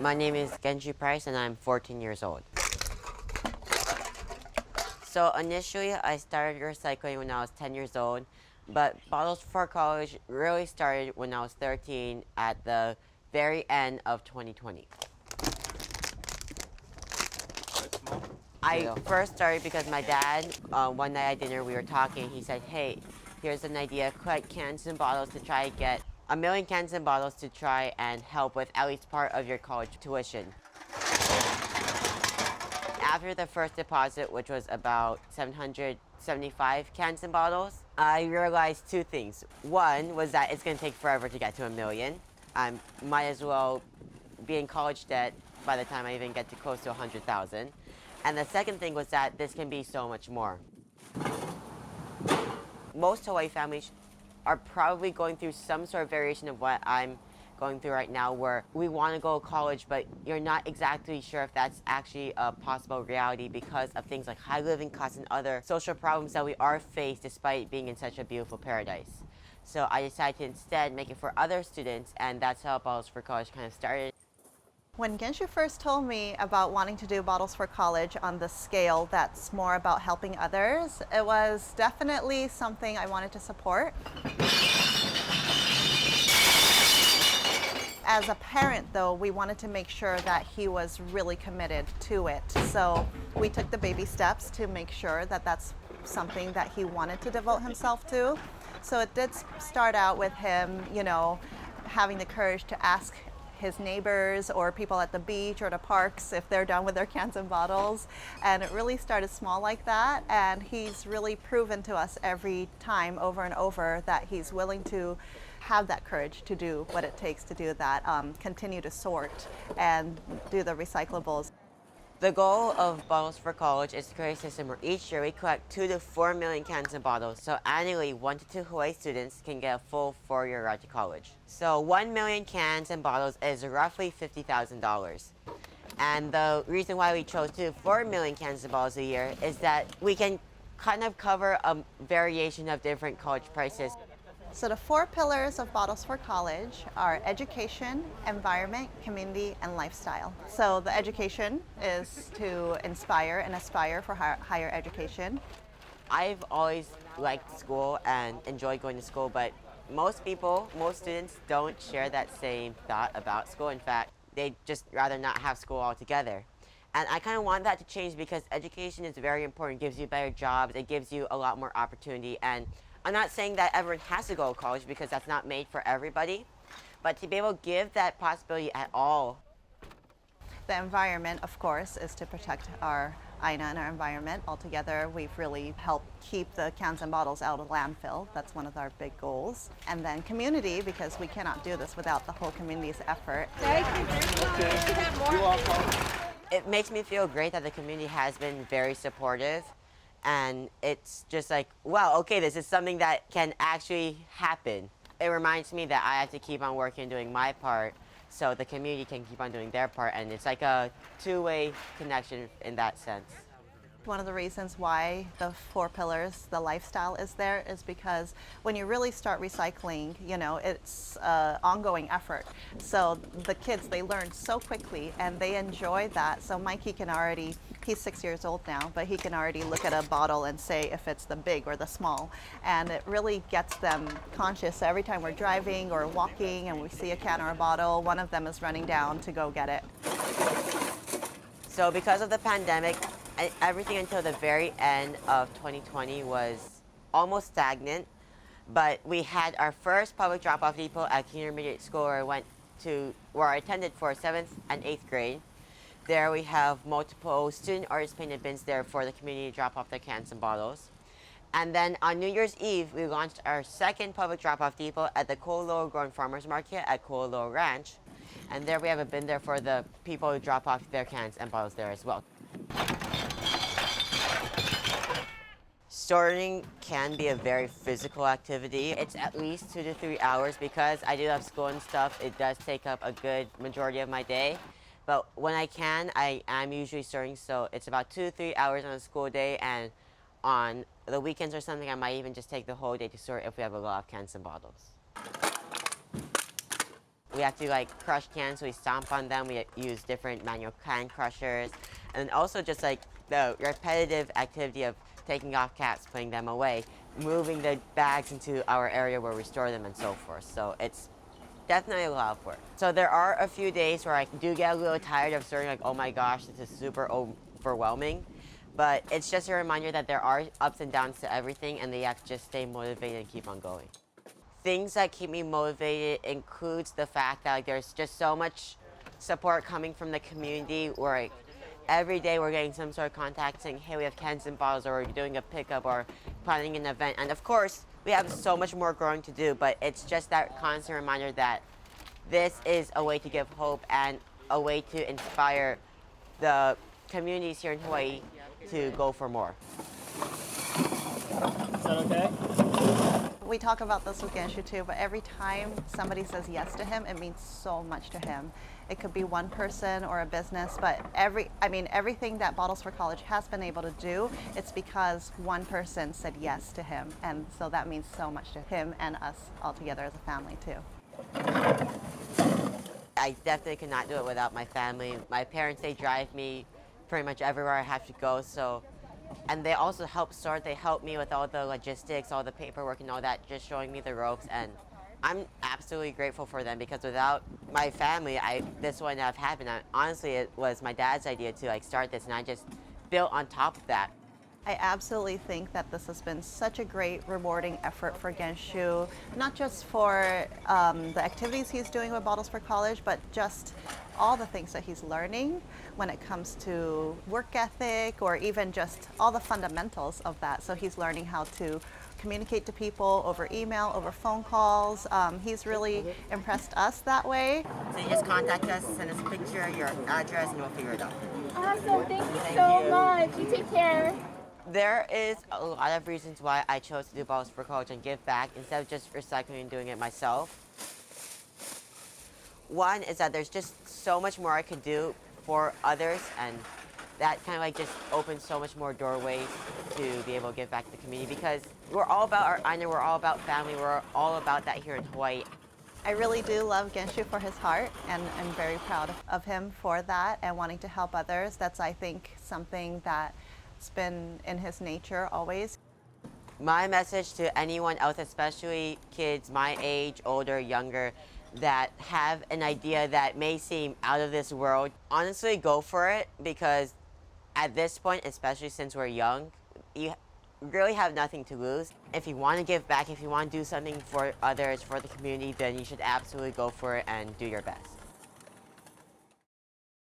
My name is Genshu Price and I'm 14 years old. So initially I started recycling when I was 10 years old, but Bottles for College really started when I was 13 at the very end of 2020. I first started because my dad, one night at dinner we were talking, he said, hey, here's an idea, collect cans and bottles to try to get 1,000,000 cans and bottles to try and help with at least part of your college tuition. After the first deposit, which was about 775 cans and bottles, I realized two things. One was that it's going to take forever to get to 1,000,000. I might as well be in college debt by the time I even get to close to 100,000. And the second thing was that this can be so much more. Most Hawaii families are probably going through some sort of variation of what I'm going through right now, where we want to go to college, but you're not exactly sure if that's actually a possible reality because of things like high living costs and other social problems that we are faced despite being in such a beautiful paradise. So I decided to instead make it for other students, and that's how Bottles for College kind of started. When Genshu first told me about wanting to do Bottles for College on the scale that's more about helping others, it was definitely something I wanted to support. As a parent, though, we wanted to make sure that he was really committed to it. So we took the baby steps to make sure that that's something that he wanted to devote himself to. So it did start out with him, having the courage to ask his neighbors or people at the beach or the parks if they're done with their cans and bottles. And it really started small like that. And he's really proven to us every time over and over that he's willing to have that courage to do what it takes to do that, continue to sort and do the recyclables. The goal of Bottles for College is to create a system where each year we collect 2 to 4 million cans and bottles. So annually, 1 to 2 Hawaii students can get a full 4-year ride to college. So 1,000,000 cans and bottles is roughly $50,000. And the reason why we chose 2 to 4 million cans and bottles a year is that we can kind of cover a variation of different college prices. So the 4 pillars of Bottles for College are education, environment, community, and lifestyle. So the education is to inspire and aspire for higher education. I've always liked school and enjoyed going to school, but most students don't share that same thought about school. In fact, they'd just rather not have school altogether. And I kind of want that to change because education is very important. It gives you better jobs. It gives you a lot more opportunity. And I'm not saying that everyone has to go to college because that's not made for everybody, but to be able to give that possibility at all. The environment, of course, is to protect our aina and our environment. Altogether, we've really helped keep the cans and bottles out of landfill. That's one of our big goals. And then community, because we cannot do this without the whole community's effort. It makes me feel great that the community has been very supportive. And it's just like, wow, okay, this is something that can actually happen. It reminds me that I have to keep on working and doing my part so the community can keep on doing their part. And it's like a two-way connection in that sense. One of the reasons why the 4 pillars, the lifestyle is there, is because when you really start recycling, it's an ongoing effort. So the kids, they learn so quickly and they enjoy that. So Mikey he's 6 years old now, but he can already look at a bottle and say if it's the big or the small. And it really gets them conscious. So every time we're driving or walking and we see a can or a bottle, one of them is running down to go get it. So because of the pandemic, everything until the very end of 2020 was almost stagnant, but we had our first public drop-off depot at intermediate school where I attended for 7th and 8th grade. There we have multiple student artist painted bins there for the community to drop off their cans and bottles. And then on New Year's Eve, we launched our second public drop-off depot at the Ko'olelo Grown Farmers Market at Ko'olelo Ranch. And there we have a bin there for the people who drop off their cans and bottles there as well. Sorting can be a very physical activity. It's at least 2 to 3 hours because I do have school and stuff. It does take up a good majority of my day. But when I can, I am usually sorting, so it's about 2 to 3 hours on a school day, and on the weekends or something, I might even just take the whole day to sort if we have a lot of cans and bottles. We have to like crush cans, so we stomp on them. We use different manual can crushers. And also just like the repetitive activity of taking off caps, putting them away, moving the bags into our area where we store them and so forth. So it's definitely a lot of work. So there are a few days where I do get a little tired of sorting, like, oh my gosh, this is super overwhelming. But it's just a reminder that there are ups and downs to everything, and that you have to just stay motivated and keep on going. Things that keep me motivated includes the fact that like, there's just so much support coming from the community where like, every day we're getting some sort of contact saying, hey, we have cans and bottles, or we're doing a pickup or planning an event. And of course, we have so much more growing to do, but it's just that constant reminder that this is a way to give hope and a way to inspire the communities here in Hawaii to go for more. Is that okay? We talk about this with Genshu too, but every time somebody says yes to him, it means so much to him. It could be one person or a business, but everything that Bottles for College has been able to do, it's because one person said yes to him. And so that means so much to him and us all together as a family too. I definitely could not do it without my family. My parents, they drive me pretty much everywhere I have to go, so, and they also help sort, they help me with all the logistics, all the paperwork and all that, just showing me the ropes, and I'm absolutely grateful for them because without my family, this wouldn't have happened. Honestly, it was my dad's idea to like start this, and I just built on top of that. I absolutely think that this has been such a great, rewarding effort for Genshu, not just for the activities he's doing with Bottles for College, but just all the things that he's learning when it comes to work ethic or even just all the fundamentals of that. So he's learning how to communicate to people over email, over phone calls. He's really impressed us that way. So you just contact us, send us a picture, your address, and we'll figure it out. Awesome, thank you so much. You take care. There is a lot of reasons why I chose to do Bottles for College and give back instead of just recycling and doing it myself. One is that there's just so much more I could do for others, and that kind of like just opens so much more doorways to be able to give back to the community because we're all about our honor, we're all about family, we're all about that here in Hawaii. I really do love Genshu for his heart, and I'm very proud of him for that and wanting to help others. That's, I think, something that's been in his nature always. My message to anyone else, especially kids my age, older, younger, that have an idea that may seem out of this world, honestly go for it because at this point, especially since we're young, you really have nothing to lose. If you want to give back, if you want to do something for others, for the community, then you should absolutely go for it and do your best.